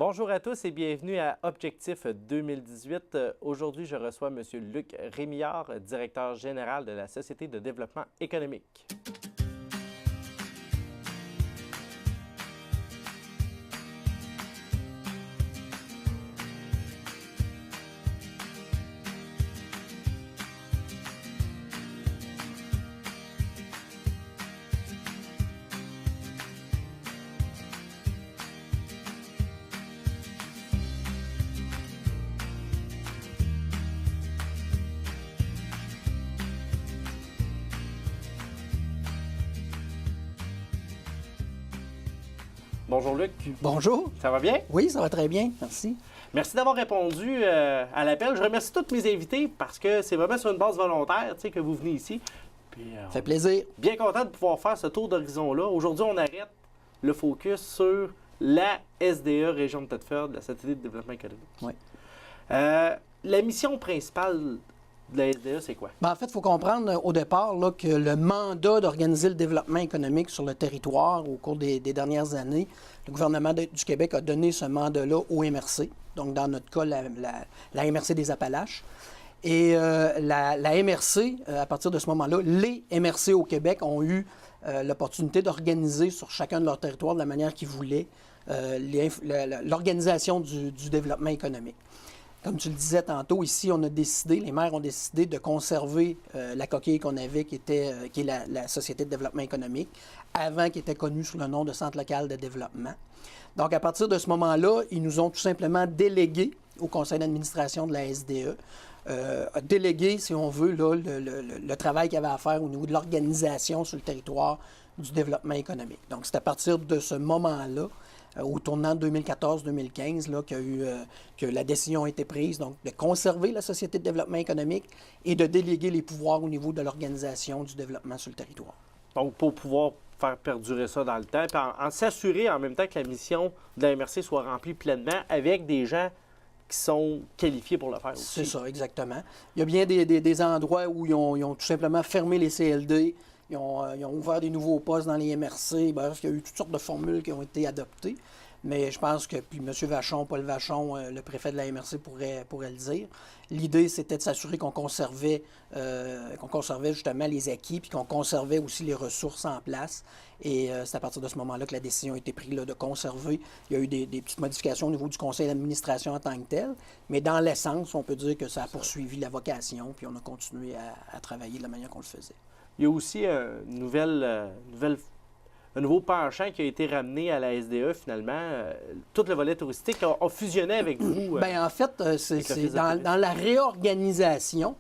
Bonjour à tous et bienvenue à Objectif 2018. Aujourd'hui, je reçois M. Luc Rémillard, directeur général de la Société de développement économique. Bonjour Luc. Bonjour. Ça va bien? Oui, ça va très bien, merci. Merci d'avoir répondu à l'appel. Je remercie tous mes invités parce que c'est vraiment sur une base volontaire que vous venez ici. Puis, Ça fait plaisir. Bien content de pouvoir faire ce tour d'horizon-là. Aujourd'hui, on arrête le focus sur la SDE Région de Thetford, la Société de développement économique. Oui. La mission principale de la SDE, c'est quoi? En fait, il faut comprendre au départ là, que le mandat d'organiser le développement économique sur le territoire au cours des dernières années, le gouvernement du Québec a donné ce mandat-là au MRC, donc dans notre cas, la MRC des Appalaches. Et la MRC, à partir de ce moment-là, les MRC au Québec ont eu l'opportunité d'organiser sur chacun de leurs territoires de la manière qu'ils voulaient l'organisation du développement économique. Comme tu le disais tantôt, ici, les maires ont décidé de conserver la coquille qu'on avait, qui est la Société de développement économique, avant qui était connue sous le nom de Centre local de développement. Donc, à partir de ce moment-là, ils nous ont tout simplement délégué au conseil d'administration de la SDE, délégué, si on veut, là, le travail qu'il y avait à faire au niveau de l'organisation sur le territoire du développement économique. Donc, c'est à partir de ce moment-là, au tournant 2014-2015, là, que la décision a été prise, donc de conserver la Société de développement économique et de déléguer les pouvoirs au niveau de l'organisation du développement sur le territoire. Donc, pour pouvoir faire perdurer ça dans le temps, puis en s'assurer en même temps que la mission de la MRC soit remplie pleinement avec des gens qui sont qualifiés pour le faire aussi. C'est ça, exactement. Il y a bien des endroits où ils ont tout simplement fermé les CLD. Ils ont ouvert des nouveaux postes dans les MRC. Bref, il y a eu toutes sortes de formules qui ont été adoptées. Mais je pense que, puis M. Vachon, Paul Vachon, le préfet de la MRC pourrait le dire, l'idée, c'était de s'assurer qu'on conservait justement les acquis, puis qu'on conservait aussi les ressources en place. Et c'est à partir de ce moment-là que la décision a été prise là, de conserver. Il y a eu des petites modifications au niveau du conseil d'administration en tant que tel. Mais dans l'essence, on peut dire que ça a poursuivi la vocation, puis on a continué à travailler de la manière qu'on le faisait. Il y a aussi un nouveau penchant qui a été ramené à la SDE, finalement. Tout le volet touristique a fusionné avec vous. Bien, en fait, c'est dans la réorganisation,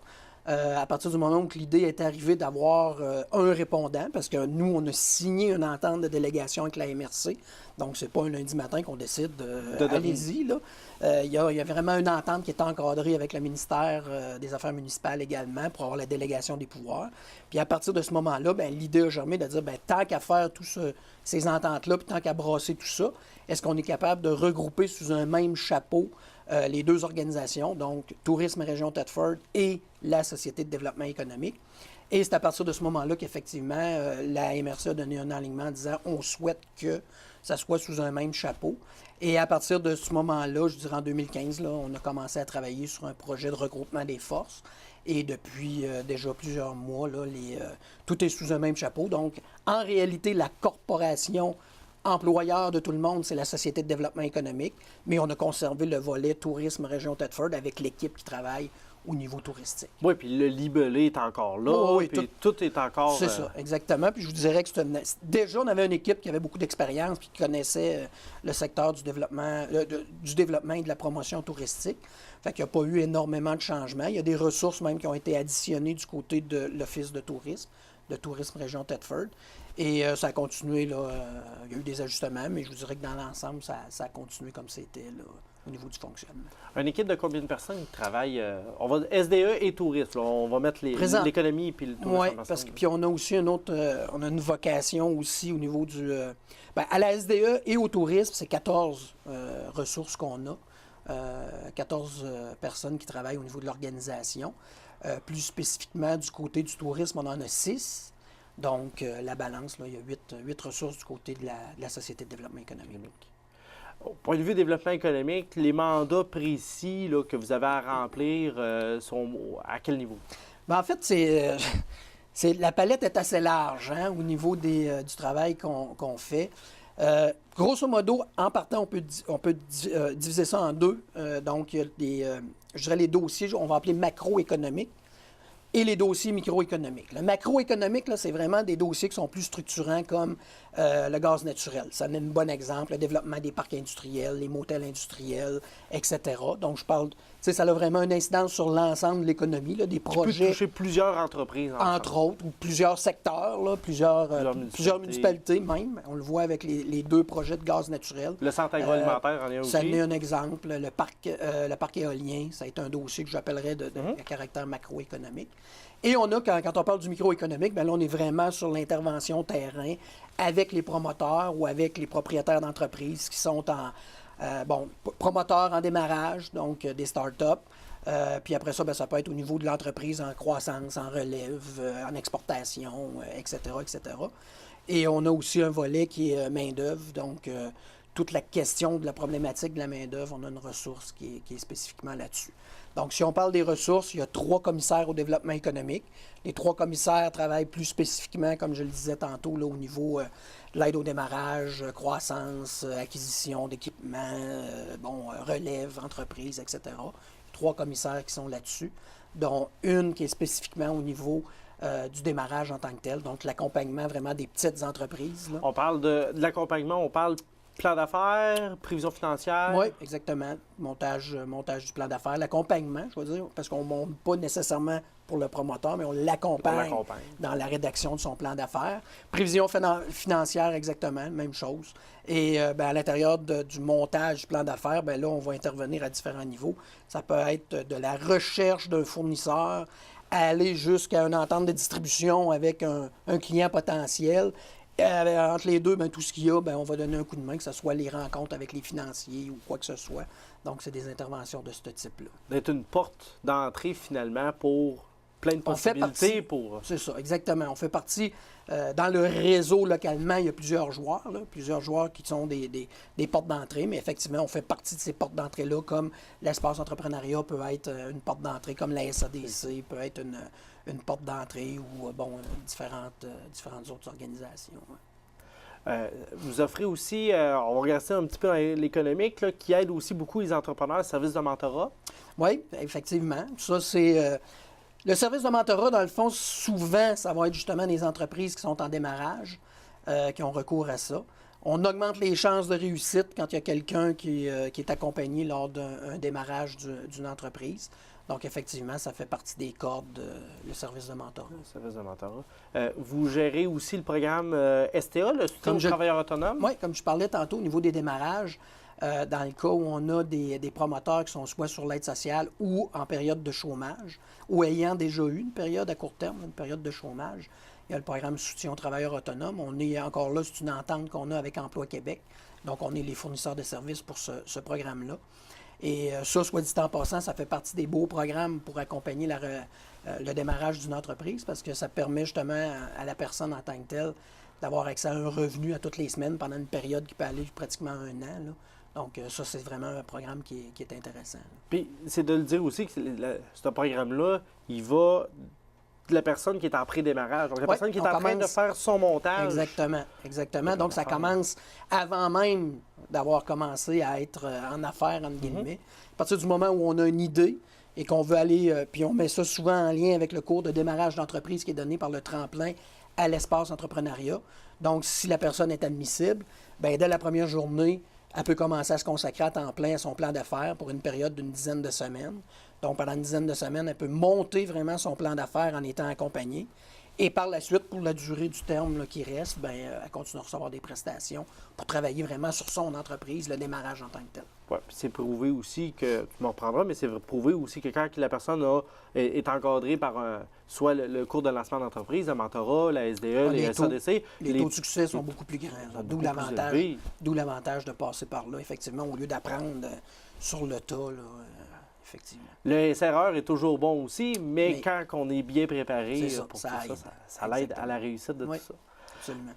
à partir du moment où l'idée est arrivée d'avoir un répondant, parce que nous, on a signé une entente de délégation avec la MRC, donc c'est pas un lundi matin qu'on décide allez-y, là. Il y a vraiment une entente qui est encadrée avec le ministère des Affaires municipales également pour avoir la délégation des pouvoirs. Puis à partir de ce moment-là, l'idée a germé de dire, tant qu'à faire toutes ces ententes-là, puis tant qu'à brasser tout ça, est-ce qu'on est capable de regrouper sous un même chapeau les deux organisations, donc Tourisme Région Thetford et la Société de développement économique. Et c'est à partir de ce moment-là qu'effectivement, la MRC a donné un alignement en disant on souhaite que ça soit sous un même chapeau. Et à partir de ce moment-là, je dirais en 2015, là, on a commencé à travailler sur un projet de regroupement des forces. Et depuis déjà plusieurs mois, là, tout est sous un même chapeau. Donc, en réalité, la corporation employeur de tout le monde, c'est la Société de développement économique, mais on a conservé le volet Tourisme Région Thetford avec l'équipe qui travaille au niveau touristique. Oui, puis le libellé est encore là, oui, puis tout est encore... C'est ça, exactement. Puis je vous dirais que déjà, on avait une équipe qui avait beaucoup d'expérience puis qui connaissait le secteur du développement et de la promotion touristique. Fait qu'il n'y a pas eu énormément de changements. Il y a des ressources même qui ont été additionnées du côté de l'Office de Tourisme Région Thetford. Et ça a continué, là, il y a eu des ajustements, mais je vous dirais que dans l'ensemble, ça a continué comme c'était là, au niveau du fonctionnement. Une équipe de combien de personnes qui travaillent? On va SDE et tourisme, là, on va mettre l'économie et puis le tourisme. Oui, parce que puis on a aussi on a une vocation aussi au niveau du... à la SDE et au tourisme, c'est 14 ressources qu'on a. 14 personnes qui travaillent au niveau de l'organisation. Plus spécifiquement, du côté du tourisme, on en a 6. Donc, la balance, là, il y a 8 ressources du côté de la Société de développement économique. Au point de vue développement économique, les mandats précis là, que vous avez à remplir sont à quel niveau? Ben, en fait, la palette est assez large hein, au niveau du travail qu'on fait. Grosso modo, en partant, on peut diviser ça en deux. Donc, il y a je dirais les dossiers, on va appeler macroéconomiques, et les dossiers microéconomiques. Le macroéconomique, là, c'est vraiment des dossiers qui sont plus structurants comme le gaz naturel. Ça en est un bon exemple, le développement des parcs industriels, les motels industriels, etc. Donc, je parle, tu sais, ça a vraiment une incidence sur l'ensemble de l'économie, là, des projets. Qui peut toucher plusieurs entreprises. Entre autres, ou plusieurs secteurs, là, plusieurs municipalités même. On le voit avec les deux projets de gaz naturel. Le centre agroalimentaire en est aussi. Ça en est un exemple. Le parc éolien, ça a été un dossier que j'appellerais de caractère macroéconomique. Et on a, quand on parle du microéconomique, bien là, on est vraiment sur l'intervention terrain avec les promoteurs ou avec les propriétaires d'entreprises qui sont promoteurs en démarrage, donc des start-up. Puis après ça, bien, ça peut être au niveau de l'entreprise en croissance, en relève, en exportation, etc., etc. Et on a aussi un volet qui est main-d'œuvre, donc toute la question de la problématique de la main-d'œuvre, on a une ressource qui est spécifiquement là-dessus. Donc, si on parle des ressources, il y a 3 commissaires au développement économique. Les 3 commissaires travaillent plus spécifiquement, comme je le disais tantôt, là, au niveau de l'aide au démarrage, croissance, acquisition d'équipements, relève, entreprise, etc. 3 commissaires qui sont là-dessus, dont une qui est spécifiquement au niveau du démarrage en tant que tel, donc l'accompagnement vraiment des petites entreprises. Là. On parle de l'accompagnement, on parle plan d'affaires, prévision financière. Oui, exactement. Montage du plan d'affaires, l'accompagnement, je veux dire, parce qu'on ne monte pas nécessairement pour le promoteur, mais on l'accompagne dans la rédaction de son plan d'affaires. Prévision financière, exactement, même chose. Et à l'intérieur du montage du plan d'affaires, là, on va intervenir à différents niveaux. Ça peut être de la recherche d'un fournisseur à aller jusqu'à une entente de distribution avec un client potentiel. Entre les deux, tout ce qu'il y a, on va donner un coup de main, que ce soit les rencontres avec les financiers ou quoi que ce soit. Donc, c'est des interventions de ce type-là. D'être une porte d'entrée, finalement, pour plein de possibilités. C'est ça, exactement. On fait partie, dans le réseau localement, il y a plusieurs joueurs qui sont des portes d'entrée, mais effectivement, on fait partie de ces portes d'entrée-là, comme l'espace entrepreneuriat peut être une porte d'entrée, comme la SADC peut être une porte d'entrée ou, différentes autres organisations. Vous offrez aussi, on va regarder un petit peu dans l'économique, là, qui aide aussi beaucoup les entrepreneurs, service de mentorat. Oui, effectivement. Ça, c'est... le service de mentorat, dans le fond, souvent, ça va être justement des entreprises qui sont en démarrage, qui ont recours à ça. On augmente les chances de réussite quand il y a quelqu'un qui est accompagné lors d'un démarrage d'une entreprise. Donc, effectivement, ça fait partie des cordes, le service de mentorat. Le service de mentorat. Vous gérez aussi le programme STA, le soutien aux travailleurs autonomes? Oui, comme je parlais tantôt, au niveau des démarrages, dans le cas où on a des promoteurs qui sont soit sur l'aide sociale ou en période de chômage, ou ayant déjà eu une période à court terme, une période de chômage, il y a le programme soutien aux travailleurs autonomes. On est encore là, c'est une entente qu'on a avec Emploi Québec. Donc, on est les fournisseurs de services pour ce programme-là. Et ça, soit dit en passant, ça fait partie des beaux programmes pour accompagner le démarrage d'une entreprise parce que ça permet justement à la personne en tant que telle d'avoir accès à un revenu à toutes les semaines pendant une période qui peut aller pratiquement 1 an. Là. Donc, ça, c'est vraiment un programme qui est intéressant. Là. Puis, c'est de le dire aussi que ce programme-là, il va de la personne qui est en pré-démarrage. Donc, la personne qui est en train de faire son montage. Exactement. Donc, ça commence avant même d'avoir commencé à être en affaires, entre guillemets. À partir du moment où on a une idée et qu'on veut aller, puis on met ça souvent en lien avec le cours de démarrage d'entreprise qui est donné par le tremplin à l'espace entrepreneuriat. Donc, si la personne est admissible, dès la première journée, elle peut commencer à se consacrer à temps plein à son plan d'affaires pour une période d'une dizaine de semaines. Donc, pendant une dizaine de semaines, elle peut monter vraiment son plan d'affaires en étant accompagnée. Et par la suite, pour la durée du terme là, qui reste, elle continue à recevoir des prestations pour travailler vraiment sur son entreprise, le démarrage en tant que tel. Oui, puis c'est prouvé aussi que, tu m'en reprendras, mais c'est prouvé aussi que quand la personne est encadrée par soit le cours de lancement d'entreprise, le mentorat, la SDE, les SADC. Les taux de succès sont beaucoup plus grands. D'où l'avantage de passer par là, effectivement, au lieu d'apprendre sur le tas. Là, effectivement. Le SRR est toujours bon aussi, mais quand on est bien préparé ça, pour ça l'aide à la réussite de tout ça. Absolument.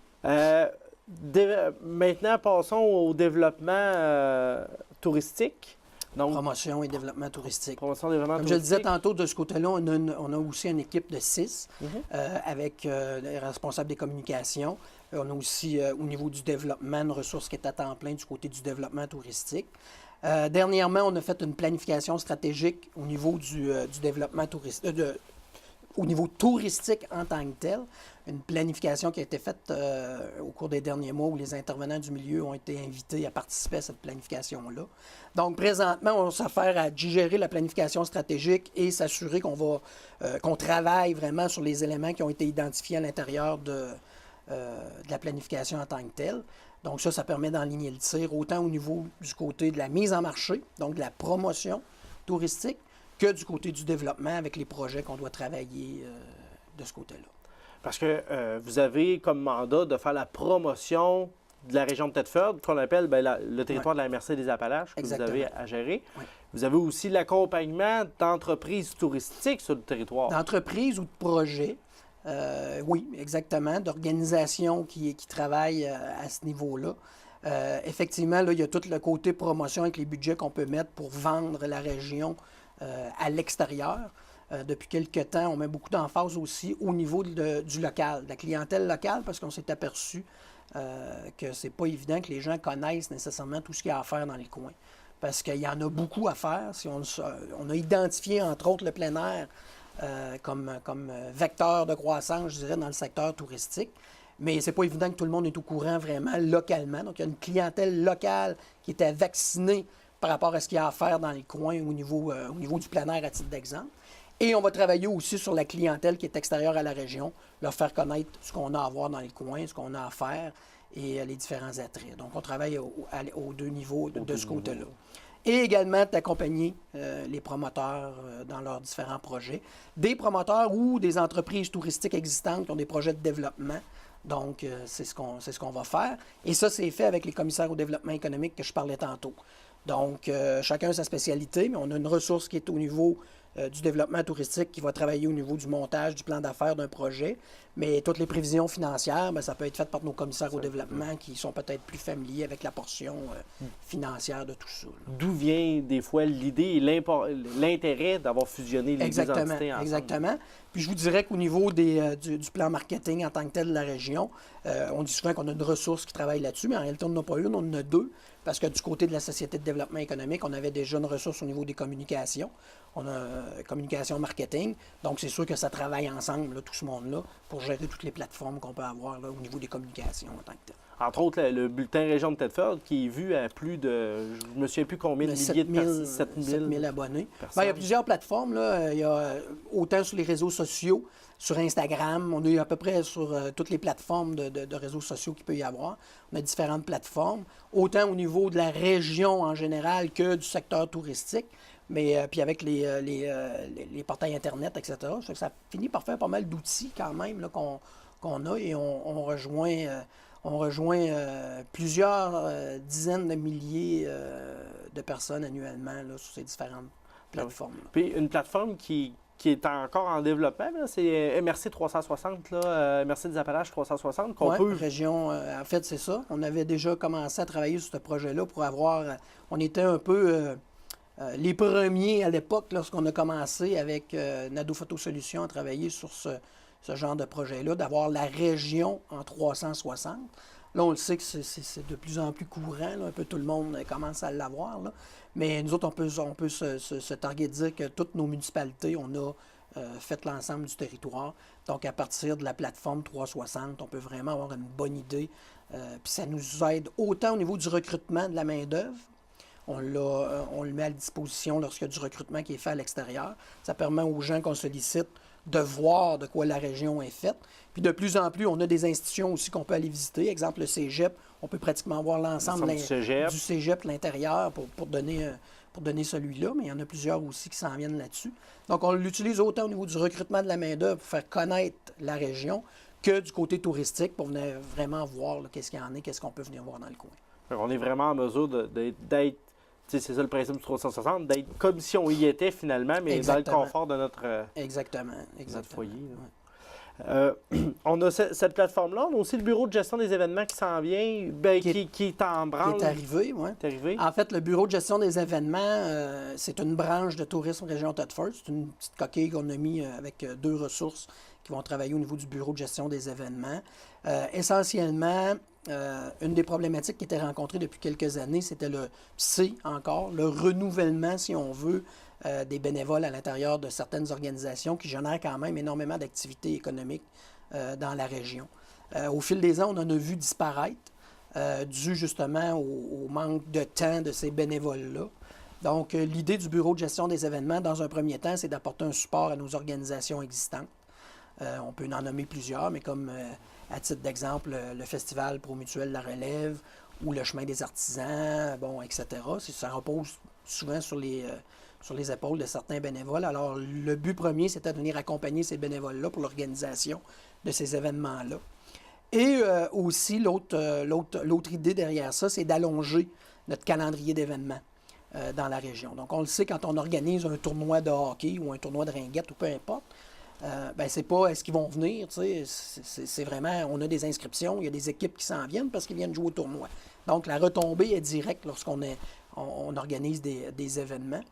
Maintenant, passons au développement touristique. Donc, Promotion et développement touristique. promotion développement Comme je le disais touristique. tantôt, de ce côté-là, on a aussi une équipe de 6 avec les responsables des communications. On a aussi, au niveau du développement, une ressource qui est à temps plein du côté du développement touristique. Dernièrement, on a fait une planification stratégique au niveau du développement touristique, au niveau touristique en tant que tel. Une planification qui a été faite au cours des derniers mois où les intervenants du milieu ont été invités à participer à cette planification-là. Donc, présentement, on s'affaire à digérer la planification stratégique et s'assurer qu'on travaille vraiment sur les éléments qui ont été identifiés à l'intérieur de la planification en tant que telle. Donc, ça permet d'enligner le tir autant au niveau du côté de la mise en marché, donc de la promotion touristique, que du côté du développement avec les projets qu'on doit travailler de ce côté-là. Parce que vous avez comme mandat de faire la promotion de la région de Thetford, qu'on appelle le territoire de la MRC des Appalaches, que Exactement. vous avez à gérer. Oui. Vous avez aussi l'accompagnement d'entreprises touristiques sur le territoire. D'entreprise ou de projet, oui, exactement, d'organisations qui travaillent à ce niveau-là. Effectivement, là, il y a tout le côté promotion avec les budgets qu'on peut mettre pour vendre la région à l'extérieur. Depuis quelques temps, on met beaucoup d'emphase aussi au niveau du local, de la clientèle locale, parce qu'on s'est aperçu que c'est pas évident que les gens connaissent nécessairement tout ce qu'il y a à faire dans les coins. Parce qu'il y en a beaucoup à faire. Si on a identifié, entre autres, le plein air comme vecteur de croissance, je dirais, dans le secteur touristique. Mais c'est pas évident que tout le monde est au courant vraiment localement. Donc, il y a une clientèle locale qui était vaccinée par rapport à ce qu'il y a à faire dans les coins au niveau du plein air, à titre d'exemple. Et on va travailler aussi sur la clientèle qui est extérieure à la région, leur faire connaître ce qu'on a à voir dans les coins, ce qu'on a à faire et les différents attraits. Donc, on travaille aux deux niveaux de ce côté-là. Et également d'accompagner les promoteurs dans leurs différents projets. Des promoteurs ou des entreprises touristiques existantes qui ont des projets de développement. Donc, c'est ce qu'on va faire. Et ça, c'est fait avec les commissaires au développement économique que je parlais tantôt. Donc, chacun a sa spécialité, mais on a une ressource qui est au niveau du développement touristique qui va travailler au niveau du montage du plan d'affaires d'un projet. Mais toutes les prévisions financières, bien, ça peut être fait par nos commissaires au développement qui sont peut-être plus familiers avec la portion financière de tout ça. D'où vient des fois l'idée et l'intérêt d'avoir fusionné les deux entités ensemble? Exactement. Puis je vous dirais qu'au niveau du plan marketing en tant que tel de la région, on dit souvent qu'on a une ressource qui travaille là-dessus, mais en réalité, on n'en a pas une, on en a deux. Parce que du côté de la Société de développement économique, on avait déjà une ressource au niveau des communications. On a communication marketing. Donc, c'est sûr que ça travaille ensemble, là, tout ce monde-là, pour gérer toutes les plateformes qu'on peut avoir là, au niveau des communications en tant que tel. Entre autres, le bulletin Région de Thetford, qui est vu à plus de, je ne me souviens plus combien de milliers de personnes, 7000 abonnés. Bien, il y a plusieurs plateformes. Là. Il y a autant sur les réseaux sociaux, sur Instagram, on est à peu près sur toutes les plateformes de réseaux sociaux qu'il peut y avoir. On a différentes plateformes, autant au niveau de la région en général que du secteur touristique, mais puis avec les portails Internet, etc. Ça finit par faire pas mal d'outils quand même là, qu'on a et on rejoint plusieurs dizaines de milliers de personnes annuellement là, sur ces différentes plateformes. Puis une plateforme qui est encore en développement, là, c'est MRC 360, là, MRC des Appalaches 360, qu'on peut... région, en fait, c'est ça. On avait déjà commencé à travailler sur ce projet-là pour avoir... on était un peu les premiers à l'époque, lorsqu'on a commencé avec Nado Photo Solutions à travailler sur ce genre de projet-là, d'avoir la région en 360. Là, on le sait que c'est de plus en plus courant. Là. Un peu tout le monde commence à l'avoir. Là. Mais nous autres, on peut se targuer de dire que toutes nos municipalités, on a fait l'ensemble du territoire. Donc, à partir de la plateforme 360, on peut vraiment avoir une bonne idée. Puis ça nous aide autant au niveau du recrutement de la main-d'œuvre. On le met à disposition lorsqu'il y a du recrutement qui est fait à l'extérieur. Ça permet aux gens qu'on sollicite de voir de quoi la région est faite. Puis de plus en plus, on a des institutions aussi qu'on peut aller visiter. Exemple, le cégep, on peut pratiquement voir l'ensemble du cégep, l'intérieur, pour donner celui-là, mais il y en a plusieurs aussi qui s'en viennent là-dessus. Donc, on l'utilise autant au niveau du recrutement de la main-d'œuvre pour faire connaître la région que du côté touristique pour venir vraiment voir qu'est-ce qu'il y en a, qu'est-ce qu'on peut venir voir dans le coin. On est vraiment en mesure d'être, c'est ça le principe du 360, d'être comme si on y était finalement, mais exactement, dans le confort de notre foyer. On a cette plateforme-là. On a aussi le bureau de gestion des événements qui s'en vient, qui est en branle. Qui est arrivé, oui. En fait, le bureau de gestion des événements, c'est une branche de Tourisme Région Thetford. C'est une petite coquille qu'on a mis avec 2 ressources qui vont travailler au niveau du bureau de gestion des événements. Essentiellement, une des problématiques qui était rencontrée depuis quelques années, c'était le renouvellement, si on veut, des bénévoles à l'intérieur de certaines organisations qui génèrent quand même énormément d'activités économiques dans la région. Au fil des ans, on en a vu disparaître, dû justement au manque de temps de ces bénévoles-là. Donc, l'idée du bureau de gestion des événements, dans un premier temps, c'est d'apporter un support à nos organisations existantes. On peut en nommer plusieurs, mais comme à titre d'exemple, le Festival Promutuel La Relève ou le Chemin des Artisans, etc. Ça repose souvent sur les épaules de certains bénévoles. Alors, le but premier, c'était de venir accompagner ces bénévoles-là pour l'organisation de ces événements-là. Et aussi, l'autre idée derrière ça, c'est d'allonger notre calendrier d'événements dans la région. Donc, on le sait, quand on organise un tournoi de hockey ou un tournoi de ringuette ou peu importe, c'est pas est-ce qu'ils vont venir, c'est vraiment, on a des inscriptions, il y a des équipes qui s'en viennent parce qu'ils viennent jouer au tournoi. Donc, la retombée est directe lorsqu'on organise des événements.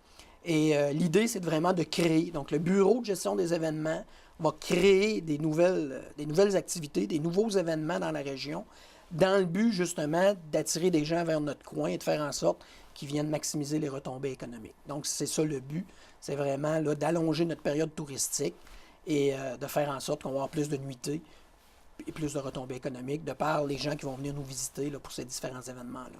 Et l'idée, c'est vraiment de créer. Donc, le bureau de gestion des événements va créer des nouvelles activités, des nouveaux événements dans la région, dans le but, justement, d'attirer des gens vers notre coin et de faire en sorte qu'ils viennent maximiser les retombées économiques. Donc, c'est ça le but. C'est vraiment là, d'allonger notre période touristique et de faire en sorte qu'on va avoir plus de nuitées et plus de retombées économiques de par les gens qui vont venir nous visiter là, pour ces différents événements-là.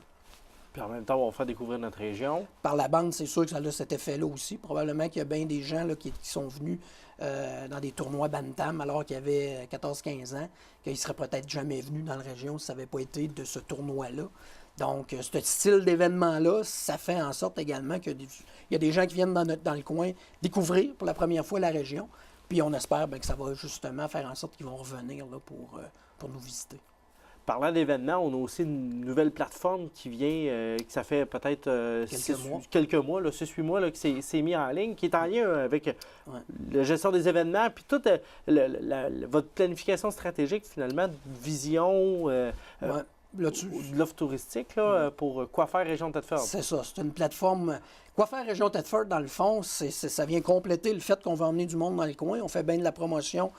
Puis en même temps, on va faire découvrir notre région. Par la bande, c'est sûr que ça a cet effet-là aussi. Probablement qu'il y a bien des gens là, qui sont venus dans des tournois Bantam alors qu'ils avaient 14-15 ans, qu'ils ne seraient peut-être jamais venus dans la région si ça n'avait pas été de ce tournoi-là. Donc, ce style d'événement-là, ça fait en sorte également qu'il y a des gens qui viennent dans le coin découvrir pour la première fois la région. Puis on espère que ça va justement faire en sorte qu'ils vont revenir là, pour nous visiter. Parlant d'événements, on a aussi une nouvelle plateforme qui vient, que ça fait peut-être quelques mois, 6-8 mois, là, que c'est mis en ligne, qui est en lien avec la gestion des événements, puis toute votre planification stratégique, finalement, de vision de l'offre touristique là, pour Quoi faire Région Thetford. C'est ça, c'est une plateforme. Quoi faire Région Thetford, dans le fond, ça vient compléter le fait qu'on va emmener du monde dans le coin. On fait bien de la promotion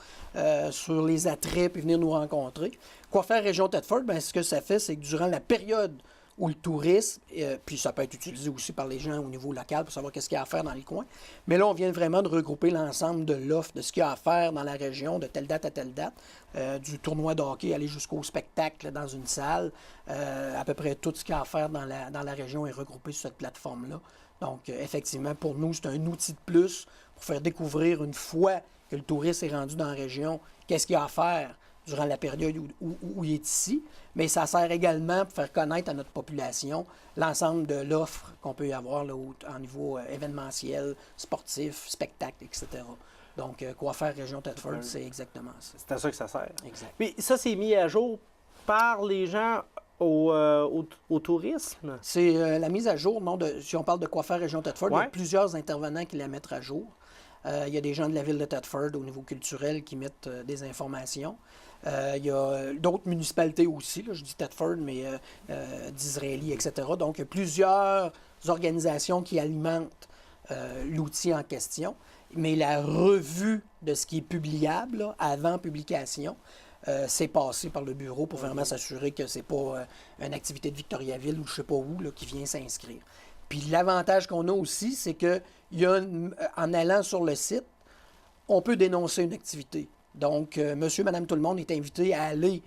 sur les attraits puis venir nous rencontrer. Quoi faire Région Thetford, ce que ça fait, c'est que durant la période où le tourisme, puis ça peut être utilisé aussi par les gens au niveau local pour savoir qu'est-ce qu'il y a à faire dans les coins. Mais là, on vient vraiment de regrouper l'ensemble de l'offre, de ce qu'il y a à faire dans la région, de telle date à telle date, du tournoi de hockey, aller jusqu'au spectacle dans une salle. À peu près tout ce qu'il y a à faire dans la région est regroupé sur cette plateforme-là. Donc, effectivement, pour nous, c'est un outil de plus pour faire découvrir une fois que le touriste est rendu dans la région, qu'est-ce qu'il y a à faire durant la période où il est ici, mais ça sert également pour faire connaître à notre population l'ensemble de l'offre qu'on peut y avoir là, en niveau événementiel, sportif, spectacle, etc. Donc, Quoi faire Région Thetford, c'est exactement ça. C'est à ça que ça sert. Exact. Puis ça, c'est mis à jour par les gens au tourisme? C'est la mise à jour, si on parle de Quoi faire Région Thetford, il y a plusieurs intervenants qui la mettent à jour. Il y a des gens de la ville de Thetford au niveau culturel qui mettent des informations. Il y a d'autres municipalités aussi, là, je dis Thetford, mais d'Israéli, etc. Donc, il y a plusieurs organisations qui alimentent l'outil en question. Mais la revue de ce qui est publiable là, avant publication, c'est passé par le bureau pour vraiment s'assurer que c'est pas une activité de Victoriaville ou je sais pas où là, qui vient s'inscrire. Puis l'avantage qu'on a aussi, c'est que en allant sur le site, on peut dénoncer une activité. Donc, monsieur, madame, tout le monde est invité à aller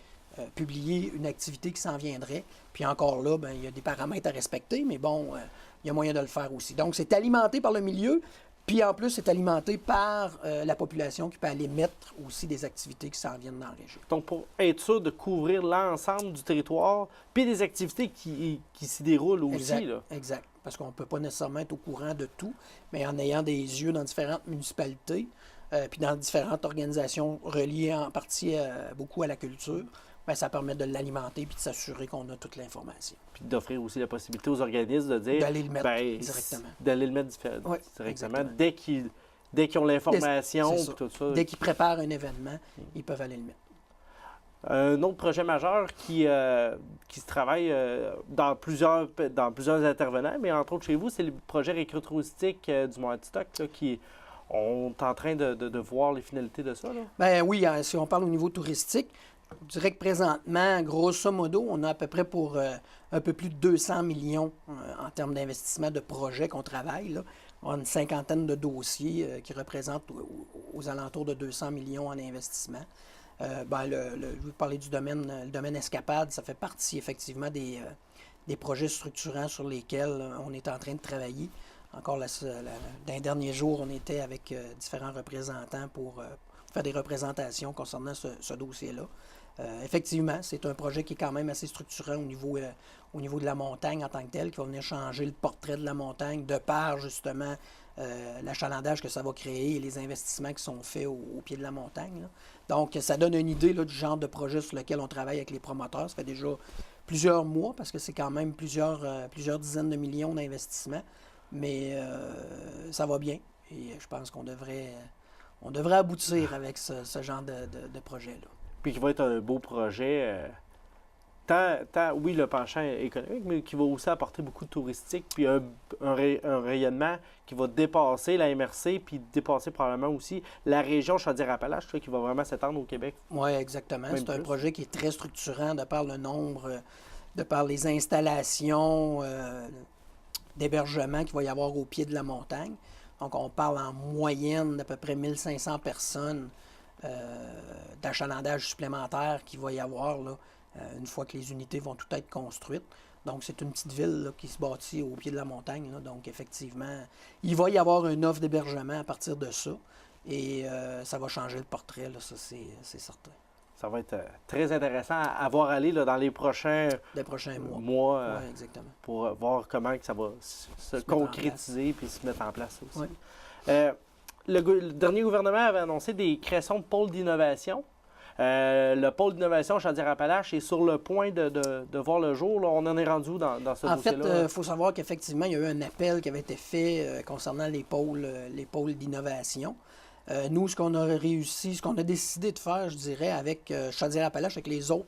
publier une activité qui s'en viendrait. Puis encore là, il y a des paramètres à respecter, mais bon, il y a moyen de le faire aussi. Donc, c'est alimenté par le milieu, puis en plus, c'est alimenté par la population qui peut aller mettre aussi des activités qui s'en viennent dans la région. Donc, pour être sûr de couvrir l'ensemble du territoire, puis des activités qui s'y déroulent aussi. Exact. Parce qu'on ne peut pas nécessairement être au courant de tout, mais en ayant des yeux dans différentes municipalités, puis dans différentes organisations reliées en partie beaucoup à la culture, ça permet de l'alimenter puis de s'assurer qu'on a toute l'information. Puis d'offrir aussi la possibilité aux organismes de dire... D'aller le mettre directement. D'aller le mettre directement. Dès qu'ils Dès qu'ils ont l'information, tout ça. Dès qu'ils préparent un événement, ils peuvent aller le mettre. Un autre projet majeur qui se travaille dans plusieurs intervenants, mais entre autres chez vous, c'est le projet récrue touristique du Mont-Atistoc qui on est en train de voir les finalités de ça. Là. Bien oui, si on parle au niveau touristique, je dirais que présentement, grosso modo, on a à peu près pour un peu plus de 200 millions en termes d'investissement de projets qu'on travaille. Là. On a une cinquantaine de dossiers qui représentent aux alentours de 200 millions en investissement. Je vous parlais du domaine, le domaine escapade, ça fait partie effectivement des projets structurants sur lesquels on est en train de travailler. Encore dans les derniers jours, on était avec différents représentants pour faire des représentations concernant ce dossier-là. Effectivement, c'est un projet qui est quand même assez structurant au niveau de la montagne en tant que tel, qui va venir changer le portrait de la montagne de par justement l'achalandage que ça va créer et les investissements qui sont faits au pied de la montagne. Là. Donc, ça donne une idée là, du genre de projet sur lequel on travaille avec les promoteurs. Ça fait déjà plusieurs mois, parce que c'est quand même plusieurs dizaines de millions d'investissements. Mais ça va bien. Et je pense qu'on devrait aboutir avec ce genre de projet-là. Puis qui va être un beau projet, oui, le penchant économique, mais qui va aussi apporter beaucoup de touristique, puis un rayonnement qui va dépasser la MRC, puis dépasser probablement aussi la région Chaudière-Appalaches, qui va vraiment s'étendre au Québec. Oui, exactement. C'est un projet qui est très structurant de par le nombre, de par les installations d'hébergement qu'il va y avoir au pied de la montagne. Donc, on parle en moyenne d'à peu près 1500 personnes d'achalandage supplémentaire qu'il va y avoir là, une fois que les unités vont toutes être construites. Donc, c'est une petite ville là, qui se bâtit au pied de la montagne. Là. Donc, effectivement, il va y avoir une offre d'hébergement à partir de ça. Et ça va changer le portrait, là, ça, c'est certain. Ça va être très intéressant à voir aller là, dans les prochains mois oui, exactement. Pour voir comment que ça va se concrétiser puis se mettre en place aussi. Oui. Le dernier gouvernement avait annoncé des créations de pôles d'innovation. Le pôle d'innovation Chaudière-Appalaches est sur le point de voir le jour. Là. On en est rendu dans ce dossier-là? En fait, il faut savoir qu'effectivement, il y a eu un appel qui avait été fait concernant les pôles d'innovation. Nous, ce qu'on a décidé de faire, je dirais, avec Chaudière-Appalaches, avec les autres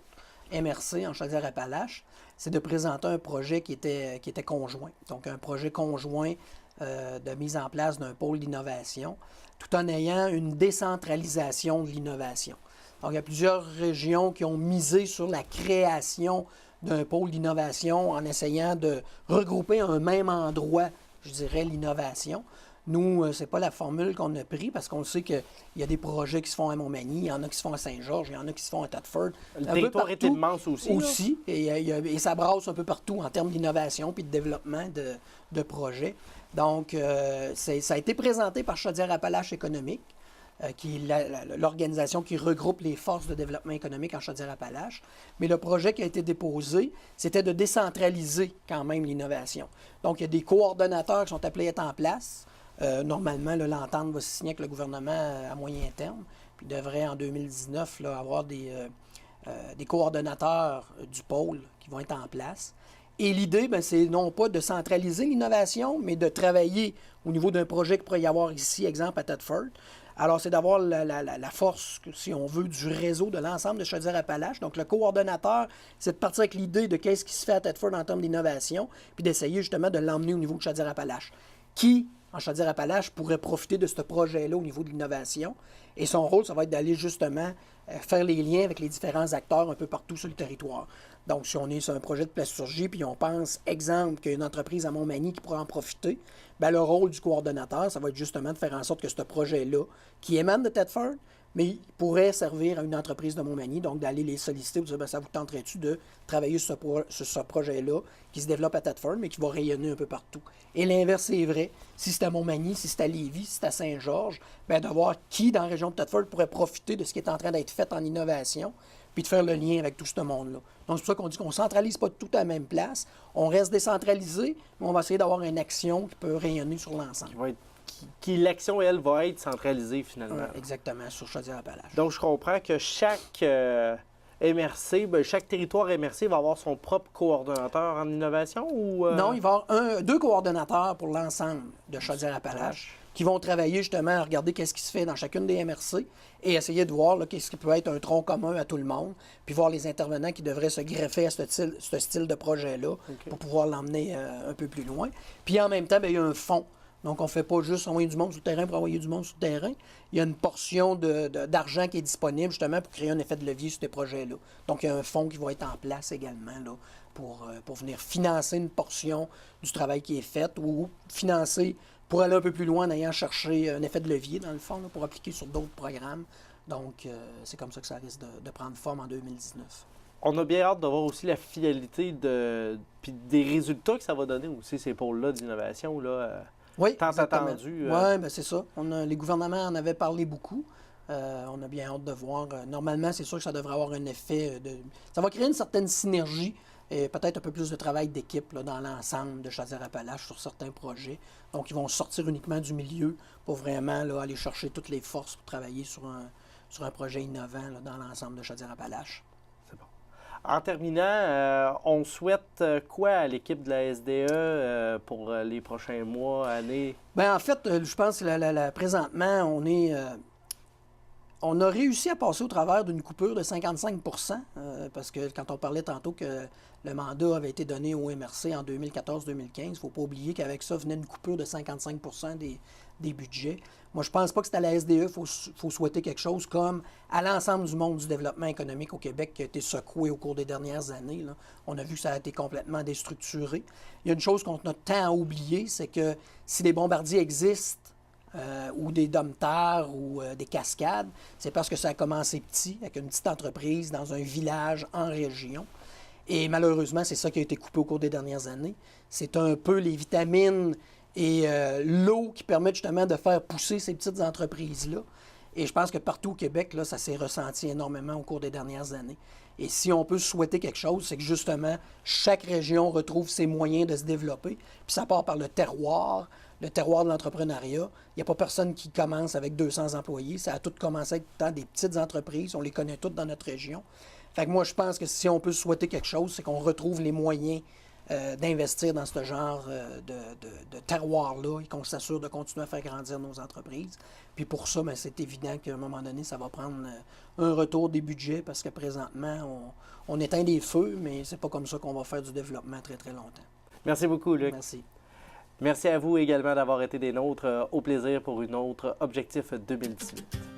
MRC en Chaudière-Appalaches, c'est de présenter un projet qui était conjoint. Donc, un projet conjoint de mise en place d'un pôle d'innovation, tout en ayant une décentralisation de l'innovation. Donc, il y a plusieurs régions qui ont misé sur la création d'un pôle d'innovation en essayant de regrouper à un même endroit, je dirais, l'innovation. Nous, ce n'est pas la formule qu'on a prise parce qu'on sait qu'il y a des projets qui se font à Montmagny, il y en a qui se font à Saint-Georges, il y en a qui se font à Thetford. Le territoire est immense aussi. Et ça brasse un peu partout en termes d'innovation puis de développement de projets. Donc, ça a été présenté par Chaudière-Appalaches économique, qui est l'organisation qui regroupe les forces de développement économique en Chaudière-Appalaches. Mais le projet qui a été déposé, c'était de décentraliser quand même l'innovation. Donc, il y a des coordonnateurs qui sont appelés à être en place. Normalement, l'entente va se signer avec le gouvernement à moyen terme, puis devrait en 2019 là, avoir des coordonnateurs du pôle qui vont être en place. Et l'idée, c'est non pas de centraliser l'innovation, mais de travailler au niveau d'un projet qu'il pourrait y avoir ici, exemple à Thetford. Alors, c'est d'avoir la force, si on veut, du réseau de l'ensemble de Chaudière-Appalaches. Donc, le coordonnateur, c'est de partir avec l'idée de qu'est-ce qui se fait à Thetford en termes d'innovation, puis d'essayer justement de l'emmener au niveau de Chaudière-Appalaches. Qui, en Chaudière-Appalaches, pourrait profiter de ce projet-là au niveau de l'innovation. Et son rôle, ça va être d'aller justement faire les liens avec les différents acteurs un peu partout sur le territoire. Donc, si on est sur un projet de plasturgie, puis on pense, exemple, qu'il y a une entreprise à Montmagny qui pourrait en profiter, bien, le rôle du coordonnateur, ça va être justement de faire en sorte que ce projet-là, qui émane de Thetford, mais il pourrait servir à une entreprise de Montmagny, donc d'aller les solliciter pour dire, bien, ça vous tenterait-tu de travailler sur ce projet-là qui se développe à Thetford, mais qui va rayonner un peu partout. Et l'inverse est vrai. Si c'est à Montmagny, si c'est à Lévis, si c'est à Saint-Georges, bien, de voir qui, dans la région de Thetford, pourrait profiter de ce qui est en train d'être fait en innovation, puis de faire le lien avec tout ce monde-là. Donc, c'est pour ça qu'on dit qu'on ne centralise pas tout à la même place. On reste décentralisé, mais on va essayer d'avoir une action qui peut rayonner sur l'ensemble. L'action, elle, va être centralisée, finalement. Exactement, sur Chaudière-Appalaches. Donc, je comprends que chaque MRC, chaque territoire MRC va avoir son propre coordonnateur en innovation? Ou Non, il va y avoir deux coordonnateurs pour l'ensemble de Chaudière-Appalaches qui vont travailler justement à regarder qu'est-ce qui se fait dans chacune des MRC et essayer de voir qu'est-ce qui peut être un tronc commun à tout le monde, puis voir les intervenants qui devraient se greffer à ce style de projet-là pour pouvoir l'emmener un peu plus loin. Puis en même temps, bien, il y a un fonds. Donc, on ne fait pas juste envoyer du monde sur le terrain pour envoyer du monde sur le terrain. Il y a une portion d'argent qui est disponible justement pour créer un effet de levier sur ces projets-là. Donc, il y a un fonds qui va être en place également là, pour venir financer une portion du travail qui est fait ou financer pour aller un peu plus loin en ayant cherché un effet de levier dans le fond là, pour appliquer sur d'autres programmes. Donc, c'est comme ça que ça risque de prendre forme en 2019. On a bien hâte de voir aussi la finalité puis des résultats que ça va donner aussi, ces pôles-là d'innovation. Oui, tant attendu. Oui, bien c'est ça. Les gouvernements en avaient parlé beaucoup. On a bien hâte de voir. Normalement, c'est sûr que ça devrait avoir un effet ça va créer une certaine synergie et peut-être un peu plus de travail d'équipe dans l'ensemble de Chaudière-Appalaches sur certains projets. Donc, ils vont sortir uniquement du milieu pour vraiment aller chercher toutes les forces pour travailler sur un projet innovant dans l'ensemble de Chaudière-Appalaches. En terminant, on souhaite quoi à l'équipe de la SDE pour les prochains mois, années? Bien, en fait, je pense que présentement, on a réussi à passer au travers d'une coupure de 55 parce que quand on parlait tantôt que le mandat avait été donné au MRC en 2014-2015, il ne faut pas oublier qu'avec ça venait une coupure de 55 des budgets. Moi, je ne pense pas que c'est à la SDE qu'il faut souhaiter quelque chose comme à l'ensemble du monde du développement économique au Québec qui a été secoué au cours des dernières années. Là. On a vu que ça a été complètement déstructuré. Il y a une chose qu'on a tant à oublier, c'est que si des bombardiers existent, ou des dompteurs ou des cascades, c'est parce que ça a commencé petit, avec une petite entreprise dans un village en région. Et malheureusement, c'est ça qui a été coupé au cours des dernières années. C'est un peu les vitamines et l'eau qui permettent justement de faire pousser ces petites entreprises-là. Et je pense que partout au Québec, là, ça s'est ressenti énormément au cours des dernières années. Et si on peut souhaiter quelque chose, c'est que justement, chaque région retrouve ses moyens de se développer. Puis ça part par le terroir de l'entrepreneuriat. Il n'y a pas personne qui commence avec 200 employés. Ça a tout commencé avec tant des petites entreprises. On les connaît toutes dans notre région. Fait que moi, je pense que si on peut souhaiter quelque chose, c'est qu'on retrouve les moyens d'investir dans ce genre de terroir-là et qu'on s'assure de continuer à faire grandir nos entreprises. Puis pour ça, bien, c'est évident qu'à un moment donné, ça va prendre un retour des budgets parce que présentement, on éteint des feux, mais c'est pas comme ça qu'on va faire du développement très, très longtemps. Merci beaucoup, Luc. Merci. Merci à vous également d'avoir été des nôtres. Au plaisir pour une autre Objectif 2018.